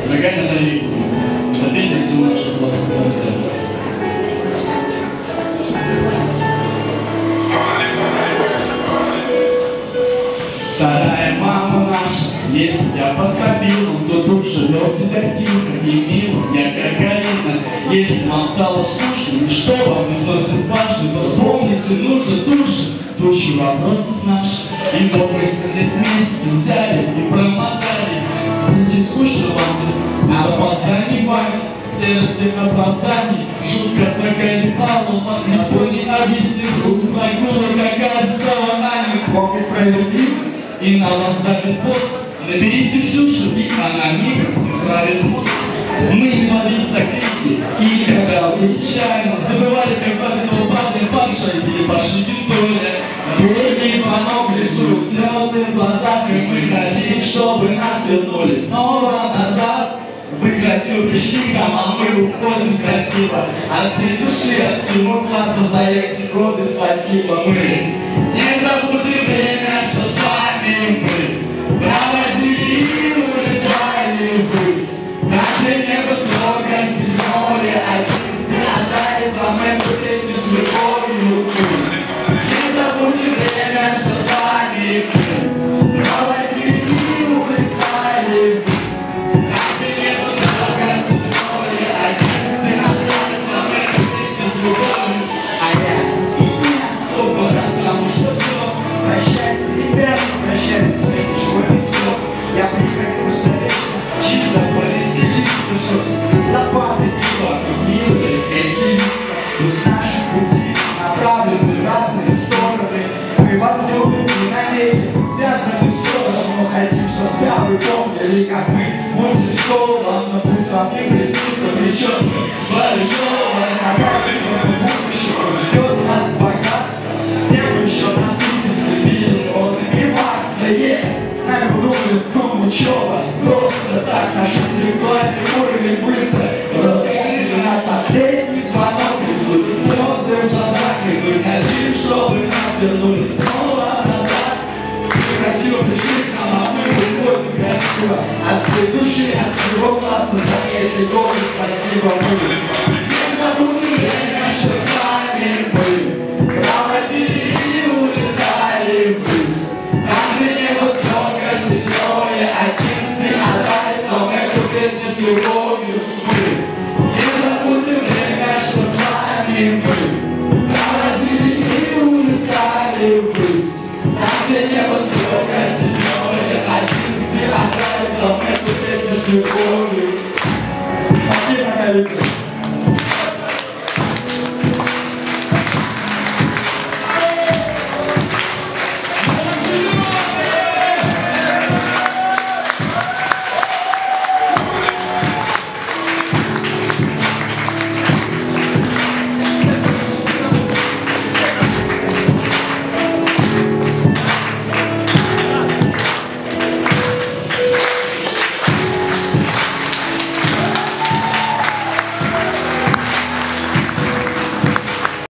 Дорогая Наталья, эта песня всего нашего класса для вас. Вторая мама наша, если я подсобил, то тут же вел себя тихо и мило, я как Галина. Если вам стало скучно, ничто вам не сносит важно, то вспомните нужно тут же тучи вопросов наших. И вот мы с лет вместе взяли и промотали. Дети, скучно вам, а опозданий вами, сервис всех оправданий, шутка заколебала, вас никто не объяснит, вдруг прогула какая стала нами. Бог и справедливость, и на вас давит пост. Наберите Ксюшу, и она мигом справит ход. Мы не могли закрики, и когда величайно забывали, как звать этого парня Паша, или пошли Виктория. Деревья звонок рисуют слезы в глазах, и мы хотим, чтобы нас вернули снова назад. Вы красиво пришли к нам, а мы уходим красиво. От всей души, от всего класса за эти годы спасибо. Мы не забудем время, что с вами мы проводили и улетали ввысь. Даже небо строго сильнее, отец отдали вам эту песню с любовью. Не забудем время, что с вами мы проводили и улетали ввысь. Я приходил бесконечно, чисто повеселиться, чтоб запады пива, милые эти лица. Пусть наши пути направлены в разные стороны. Мы вас любим и намерен, связаны все равно. Хотим, чтоб зря вы помнили, как мы мультик школа. Но пусть вам не приснится прическа большого. Направленного будущего ждет нас богатство. Все мы еще насытимся миллионами масса. Нами думают, ну учеба, просто так наш интеллектуальный уровень быстро разгонит на последний звонок. Рисуют слезы в глазах, и мы хотим, чтобы нас вернули снова назад. Мы красиво пришли к нам, а мы выходим красиво. От всей души, от всего класса за эти годы спасибо. Мы не забудем время, что с вами мы проводили и улетали ввысь. Там, где небо строго светлое, отец отдали нам эту песню с любовью. Мы не забудем время, что с вами мы проводили и улетали ввысь. Там, где небо строго светлое, отец отдали нам эту песню с любовью. Спасибо, Наталья.